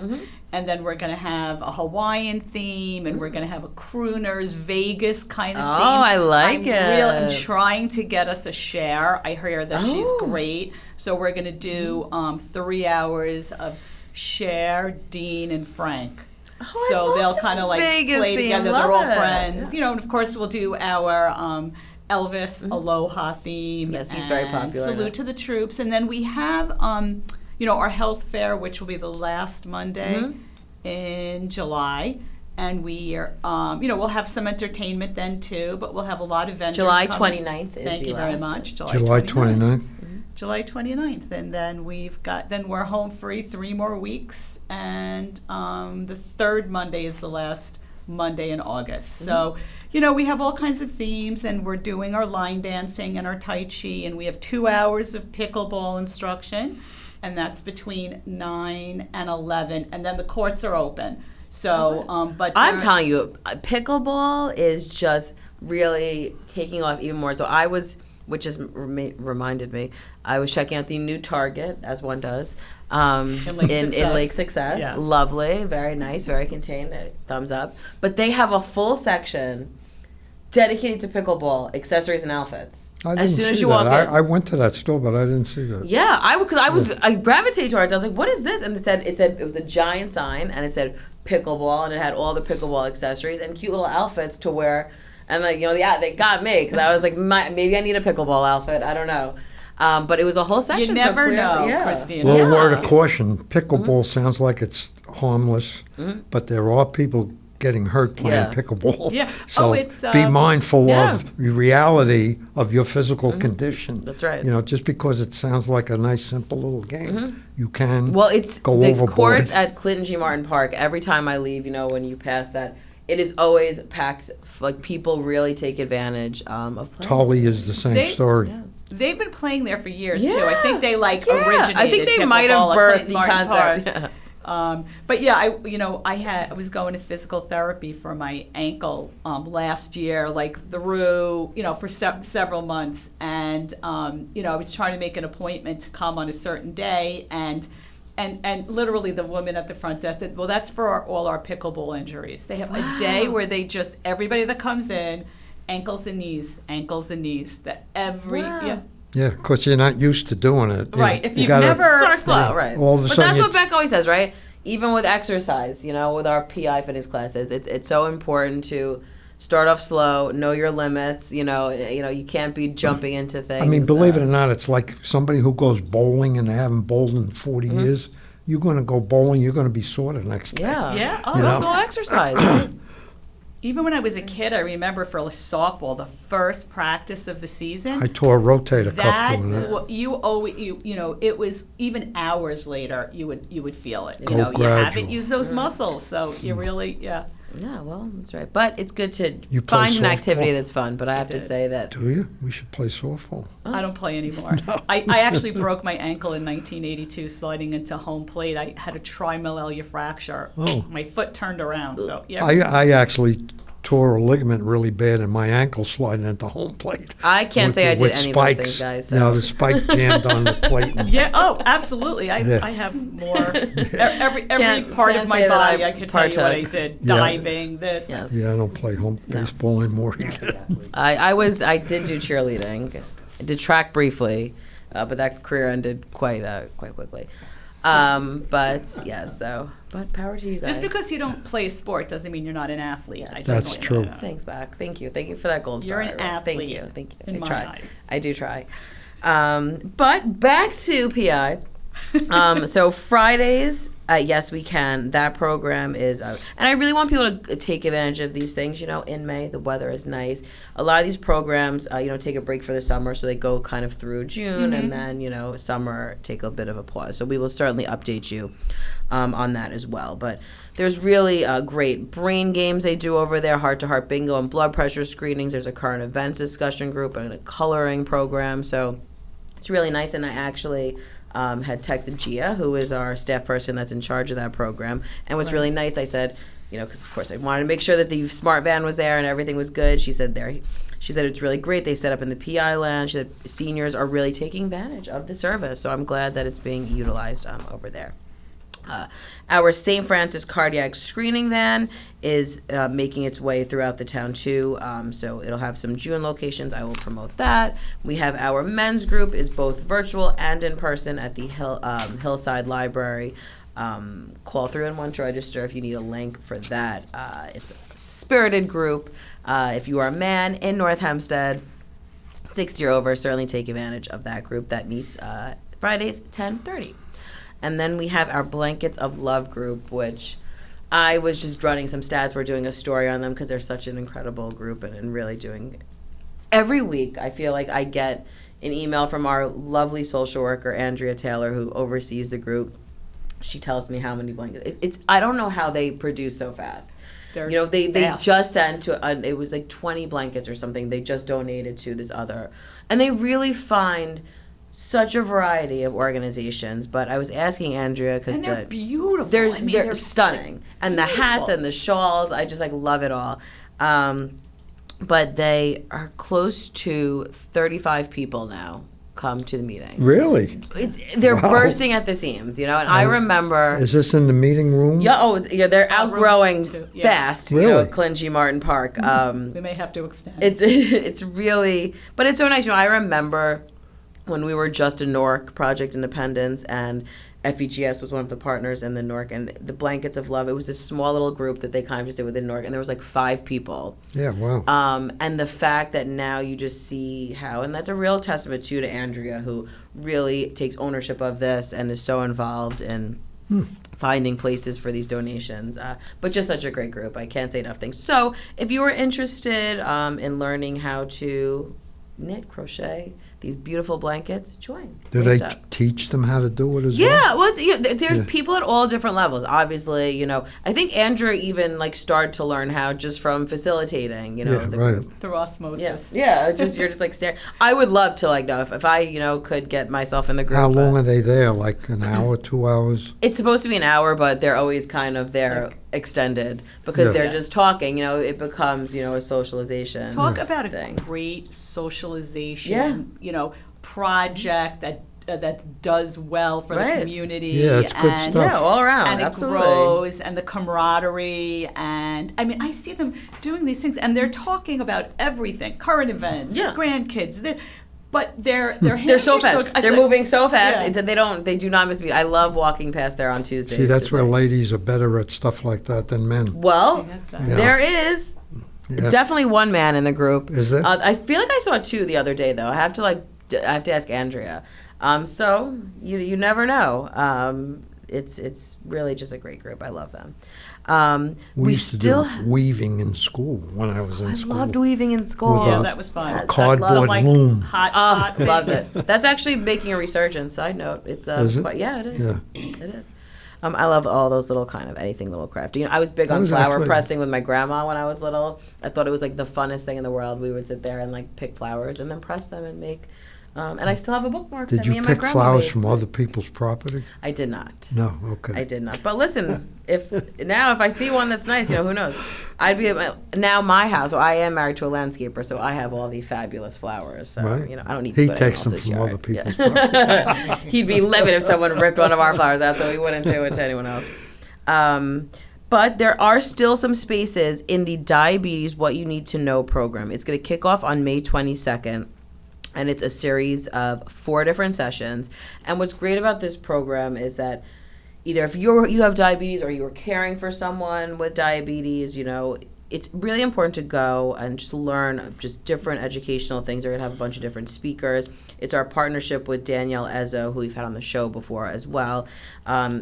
and then we're going to have a Hawaiian theme, and we're going to have a crooners Vegas kind of theme. Oh, I like it. I'm trying to get us a Cher. I hear that she's great, so we're going to do 3 hours of Cher, Dean, and Frank. Oh, so they'll kind of like Vegas play theme. together. Love They're all it. friends, you know. And of course, we'll do our Elvis Aloha theme. Yes, he's very popular. Salute to the troops, and then we have our health fair, which will be the last Monday in July. And we are, we'll have some entertainment then too, but we'll have a lot of vendors. July coming. 29th is Thank the you very last, much. yes. July 29th. July 29th, and then we're home free 3 more weeks, and the third Monday is the last Monday in August. So, we have all kinds of themes, and we're doing our line dancing and our Tai Chi, and we have 2 hours of pickleball instruction, and that's between 9 and 11, and then the courts are open. So, but I'm telling you, pickleball is just really taking off even more. So which just reminded me, I was checking out the new Target, as one does, in Lake Success. Yes. Lovely, very nice, very contained, thumbs up. But they have a full section dedicated to pickleball accessories and outfits. I as didn't soon as see you that. walk in. I went to that store, but I didn't see that. Yeah, I gravitated towards it. I was like, what is this? And it was a giant sign, and it said pickleball, and it had all the pickleball accessories and cute little outfits to wear. And they got me, because I was like, maybe I need a pickleball outfit. I don't know. But it was a whole section. you never know, yeah. Kristina. Well, Yeah. word of caution, pickleball sounds like it's harmless, but there are people getting hurt playing pickleball. Yeah. So it's, be mindful yeah. of the reality of your physical condition. That's right. Just because it sounds like a nice, simple little game, you can Well, it's go the overboard. courts at Clinton G. Martin Park. Every time I leave, when you pass that, it is always packed. Like, people really take advantage of playing. Tully is the same story. Yeah. They've been playing there for years too. Yeah. I think they originated. I think they pickleball might have at birthed Clinton the Martin concept. Park. But yeah, I was going to physical therapy for my ankle last year, like through for several months, and I was trying to make an appointment to come on a certain day, and literally the woman at the front desk said, well, that's for all our pickleball injuries. They have a day where they just, everybody that comes in, ankles and knees, that every Yeah, because you're not used to doing it. Right, if you've gotta- never- Start slow, right? All of a But sudden that's you what Beck always says, right? Even with exercise, with our PI fitness classes, it's so important to start off slow, know your limits. You can't be jumping into things. I mean, believe it or not, it's like somebody who goes bowling and they haven't bowled in 40 years. You're going to go bowling, you're going to be sore the next day. Yeah, Yeah, oh, that's know? all exercise. Right? Even when I was a kid, I remember for softball, the first practice of the season. I tore a rotator cuff that doing that. it was even hours later you would feel it. Go You haven't gradual. used those muscles, so you really Yeah, well, that's right. But it's good to You play find an activity softball? that's fun. But I have to did. say that Do you? We should play softball. I don't play anymore. I actually broke my ankle in 1982 sliding into home plate. I had a trimalleolar fracture. Oh. My foot turned around. So yeah. I actually tore a ligament really bad in my ankle sliding into home plate. I can't say I did with any spikes. of those things, guys. So. The spike jammed on the plate. and- Yeah. Oh, absolutely. Yeah. I have more. Every Can't- part can't of my say that body, I I could tell you what I partook. did. Yeah. Diving. Yes. Yeah, I don't play home baseball anymore either. I did do cheerleading. I did track briefly. but that career ended quite quickly. But yeah, but power to you guys. Just because you don't play a sport doesn't mean you're not an athlete. Yes. I just That's want you true. to know. Thanks, back. Thank you for that gold You're star. an athlete. Thank you. In I my try. eyes. I do try. But back to PI. So Fridays, yes, we can. That program is, and I really want people to take advantage of these things. In May, the weather is nice. A lot of these programs, take a break for the summer, so they go kind of through June, and then summer take a bit of a pause. So we will certainly update you on that as well. But there's really great brain games they do over there, heart-to-heart bingo and blood pressure screenings. There's a current events discussion group and a coloring program. So it's really nice, and I actually had texted Gia, who is our staff person that's in charge of that program. And what's really nice, I said, because of course I wanted to make sure that the smart van was there and everything was good. She said it's really great. They set up in the PI lounge. She said seniors are really taking advantage of the service. So I'm glad that it's being utilized over there. Our St. Francis cardiac screening van is making its way throughout the town too. So it'll have some June locations. I will promote that. We have our men's group is both virtual and in person at the Hillside Library. Call 311 to register if you need a link for that. It's a spirited group. If you are a man in North Hempstead, 60 or over, certainly take advantage of that group that meets Fridays 10:30. And then we have our Blankets of Love group, which I was just running some stats. We're doing a story on them because they're such an incredible group and really doing every week. I feel like I get an email from our lovely social worker, Andrea Taylor, who oversees the group. She tells me how many blankets. It's I don't know how they produce so fast. They just sent to, it was like 20 blankets or something. They just donated to this other. And they really find such a variety of organizations, but I was asking Andrea because they're beautiful. They're stunning, and the hats and the shawls. I just love it all. But they are close to 35 people now come to the meeting. Really? They're bursting at the seams, and I remember. Is this in the meeting room? Yeah. Oh, they're outgrowing fast. Really? At Clingy Martin Park. We may have to extend. It's really, but it's so nice. I remember when we were just in Newark, Project Independence, and FEGS was one of the partners in the Newark, and the Blankets of Love, it was this small little group that they kind of just did within Newark, and there was 5 people. Yeah, wow. And the fact that now you just see how, and that's a real testament to Andrea, who really takes ownership of this and is so involved in finding places for these donations. But just such a great group. I can't say enough things. So if you are interested in learning how to knit, crochet, these beautiful blankets, join. Do they teach them how to do it as well? Yeah, well, there's people at all different levels. Obviously, I think Andrea even started to learn how just from facilitating, right. Through osmosis. Yeah, you're just staring. I would love to know if I could get myself in the group. How long are they there? Like an hour, 2 hours? It's supposed to be an hour, but they're always kind of there extended because they're just talking. It becomes a socialization. Talk about thing. A great socialization. Project that does well for the community. Yeah, it's good stuff. Yeah, all around. And absolutely. It grows, and the camaraderie, and I see them doing these things, and they're talking about everything, current events, grandkids. But they're so fast. They're moving so fast. Yeah. They do not miss a beat. I love walking past there on Tuesdays. See, that's where ladies are better at stuff like that than men. Well, there is definitely one man in the group. Is there? I feel like I saw 2 the other day though. I have to ask Andrea. So you never know. It's really just a great group. I love them. We used to do weaving in school when I was in school. I loved weaving in school. Yeah, that was fun. A cardboard loom. Hot loved it. That's actually making a resurgence. Side note, it's is it? Yeah, it is. Yeah. It is. I love all those little kind of anything little craft. I was big on flower pressing with my grandma when I was little. I thought it was the funnest thing in the world. We would sit there and pick flowers and then press them and make. And I still have a bookmark that me and my grandma Did you pick flowers made. from other people's property? I did not. No, okay. I did not. But listen, if I see one that's nice, who knows? I'd be at my house. So I am married to a landscaper, so I have all the fabulous flowers. So right. I don't need to He put takes them else's from yard. other people's property. He'd be livid if someone ripped one of our flowers out, so he wouldn't do it to anyone else. But there are still some spaces in the Diabetes What You Need to Know program. It's going to kick off on May 22nd. And it's a series of 4 different sessions. And what's great about this program is that either if you have diabetes or you're caring for someone with diabetes, it's really important to go and just learn just different educational things. They're going to have a bunch of different speakers. It's our partnership with Danielle Ezzo, who we've had on the show before as well.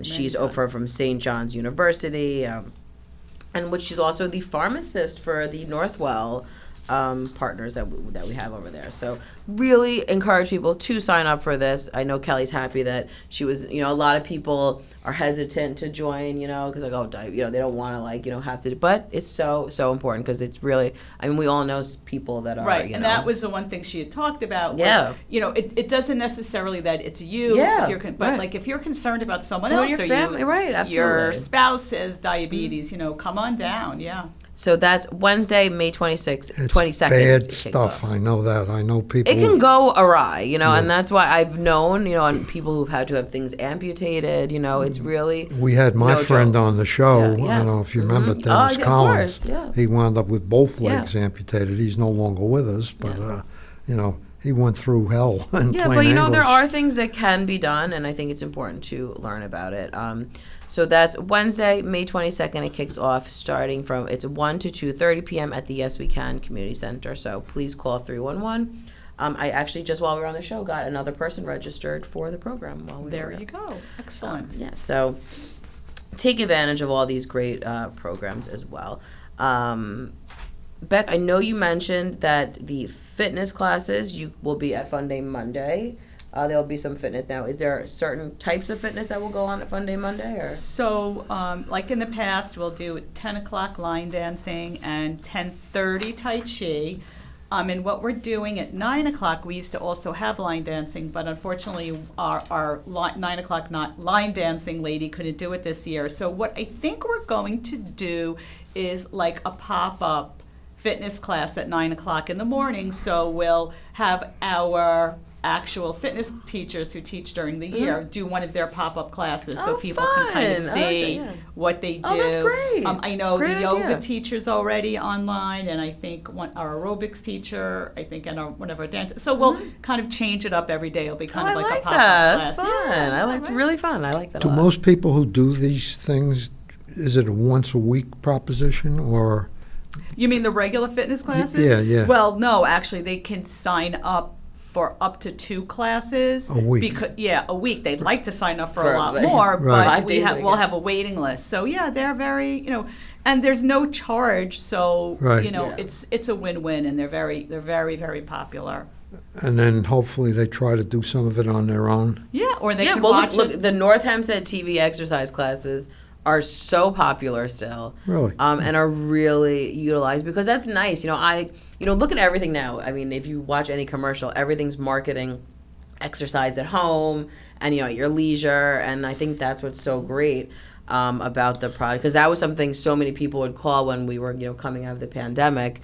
She's over from St. John's University, and which she's also the pharmacist for the Northwell partners that we have over there. So really encourage people to sign up for this. I know Kelly's happy that she was, a lot of people are hesitant to join, because they don't want to have to, but it's so important because it's really, we all know people that are, right. And that was the one thing she had talked about. Was, yeah. It doesn't necessarily that it's you, yeah, if you're but like if you're concerned about someone so else your or family, right, absolutely. Your spouse has diabetes, come on down. Yeah. So that's Wednesday, May 22nd. It's bad stuff. I know that. I know people. It can go awry, and that's why I've known, on people who've had to have things amputated, it's really. We had my friend on the show. Yeah, yes. I don't know if you remember Dennis Collins. Of course, yeah. He wound up with both legs amputated. He's no longer with us, but, he went through hell. In yeah, but there are things that can be done, and I think it's important to learn about it. So that's Wednesday, May 22nd. It kicks off starting from, it's 1 to 2:30 p.m. at the Yes We Can Community Center. So please call 311. I actually, just while we were on the show, got another person registered for the program. There you go. Excellent. Yeah, so take advantage of all these great programs as well. Beck, I know you mentioned that the fitness classes, you will be at Fun Day Monday. There will be some fitness now. Is there certain types of fitness that will go on at Fun Day Monday? Or? So, like in the past, we'll do 10 o'clock line dancing and 10:30 Tai Chi. And what we're doing at 9 o'clock, we used to also have line dancing, but unfortunately our 9 o'clock line dancing lady couldn't do it this year. So what I think we're going to do is like a pop-up fitness class at 9 o'clock in the morning. So we'll have our actual fitness teachers who teach during the year do one of their pop-up classes so people can kind of see what they do. Oh, that's great. I know great the yoga idea. Teacher's already online, and I think our aerobics teacher, and one of our dancers. So we'll kind of change it up every day. It'll be kind of like a pop-up class. That's fun. It's really fun. I like that a Do lot. most people who do these things, is it a once-a-week proposition, or? You mean the regular fitness classes? Yeah. Well, no, actually, they can sign up for up to 2 classes. A week. A week. They'd like to sign up for a For lot a- more, Right. but we'll have a waiting list. So yeah, they're very, and there's no charge, so Right. it's a win-win, and they're very, very popular. And then hopefully they try to do some of it on their own. Yeah, or they can well, watch look, it. the North Hempstead TV exercise classes are so popular still. Really? And are really utilized because that's nice. Look at everything now. If you watch any commercial, everything's marketing exercise at home and, at your leisure. And I think that's what's so great about the product. Because that was something so many people would call when we were, coming out of the pandemic.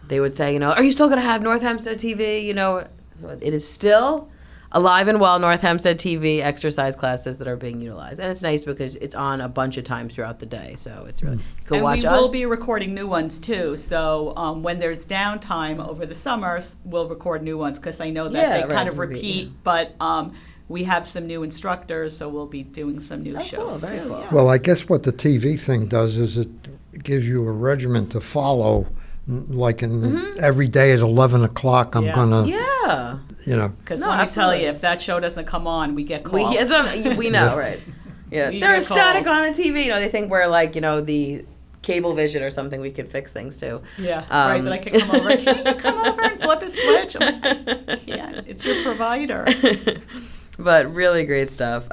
They would say, are you still going to have North Hempstead TV? So it is still alive and well, North Hempstead TV exercise classes that are being utilized. And it's nice because it's on a bunch of times throughout the day. So it's really, you can watch us. And we will be recording new ones too. So when there's downtime over the summer, we'll record new ones because I know that they kind of repeat. But we have some new instructors, so we'll be doing some new shows. Cool, very too. cool. Yeah. Well, I guess what the TV thing does is it gives you a regimen to follow. Like every day at 11 o'clock, I'm going to, Yeah. Because let me tell you, if that show doesn't come on, we get calls. We know, right? Yeah. We There's get static calls. on the TV. They think we're like, the cable vision or something. We could fix things too. Yeah, right, that I could come over. Can you come over and flip a switch? I'm like, I can't. It's your provider. But really great stuff.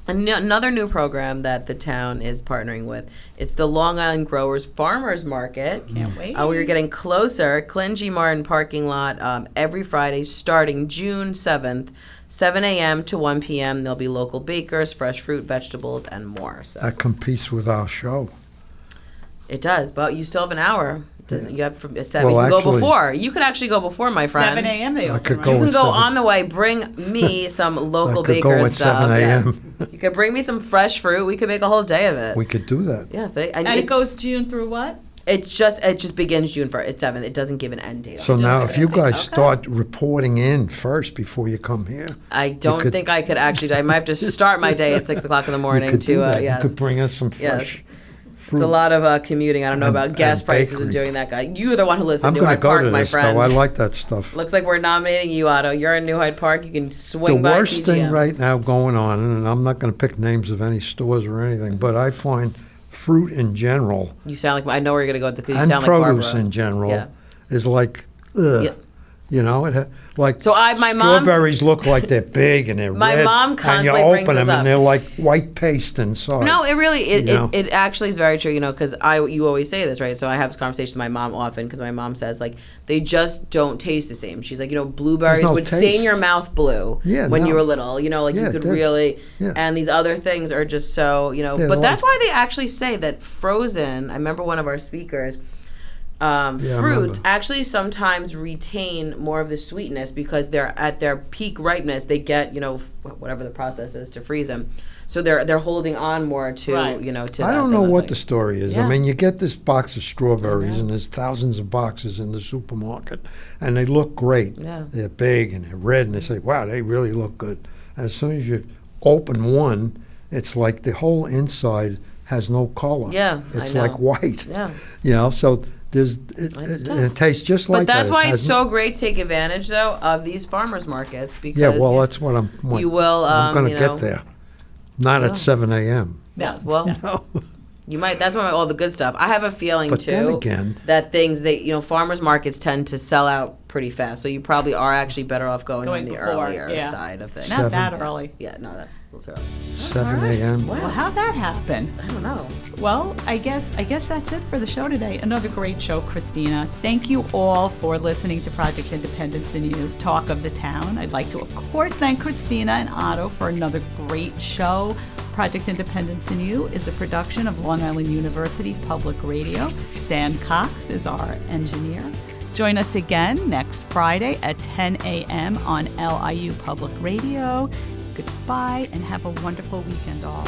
Another new program that the town is partnering with, it's the Long Island Growers Farmers Market. Can't wait. We are getting closer. Clingy Martin parking lot every Friday starting June 7th, 7 a.m. to 1 p.m. There'll be local bakers, fresh fruit, vegetables, and more. So that competes with our show. it does, but you still have an hour. You have from 7. Well, you can go actually- before. You could actually go before, my friend. 7 a.m. they I open, could right? go You can at go 7. on the way. Bring me some local I could baker go at stuff. 7 Yeah. a.m. You could bring me some fresh fruit. We could make a whole day of it. We could do that. Yeah, see? And it goes June through what? It just begins June 1st. It's 7th. It doesn't give an end date. So now, if you guys Okay. start reporting in first before you come here, I don't could- think I could actually. I might have to start my day at 6 o'clock in the you morning could to. do that. Yes. You could bring us some Yes. fresh fruit. It's a lot of commuting. I don't know about And gas prices bakery. and doing that, guy. You're the one who lives in I'm New going to Hyde go Park, to my this, friend. though. I like that stuff. Looks like we're nominating you, Otto. You're in New Hyde Park. You can The swing by worst CGM. thing right now going on, and I'm not going to pick names of any stores or anything, but I find fruit in general You sound like I know where you're gonna go because you and sound like produce Barbara. in general Yeah. is like, ugh. Yeah. You know, like So my mom- strawberries look like they're big and they're My red, mom and you constantly brings open this them up. and they're like white paste inside. No, it really You know? it actually is very true. You know, because you always say this, right? So I have this conversation with my mom often because my mom says like they just don't taste the same. She's like, blueberries no would stain taste. your mouth blue Yeah, when no. you were little. You know, like Yeah, you it could did. really. Yeah. And these other things are just so They're But that's like- why they actually say that frozen. I remember one of our speakers. I Fruits remember. actually sometimes retain more of the sweetness because they're at their peak ripeness. They get whatever the process is to freeze them, so they're holding on more to Right. to. I that don't than know the what thing. the story is. Yeah. I mean, you get this box of strawberries, and there's thousands of boxes in the supermarket, and they look great. Yeah. They're big and they're red, and they say, "Wow, they really look good." As soon as you open one, it's like the whole inside has no color. Yeah, I it's know. like white. Yeah. So there's That's tough. it tastes just But like that. that's It why it's has so great to take advantage, though, of these farmers markets because Yeah, well, that's what I'm. you will. I'm going to you get know, there. Not Yeah. at 7 a.m. Yeah, well, you might. That's why all the good stuff. I have a feeling But too then again- that things farmers markets tend to sell out pretty fast. So you probably are actually better off going on the before, earlier yeah. side of things. Not that Seven. early. Yeah, no, that's a little too early. 7 a.m. Well, how'd that happen? I don't know. Well, I guess that's it for the show today. Another great show, Kristina. Thank you all for listening to Project Independence and You, Talk of the Town. I'd like to, of course, thank Kristina and Otto for another great show. Project Independence and You is a production of Long Island University Public Radio. Dan Cox is our engineer. Join us again next Friday at 10 a.m. on LIU Public Radio. Goodbye and have a wonderful weekend, all.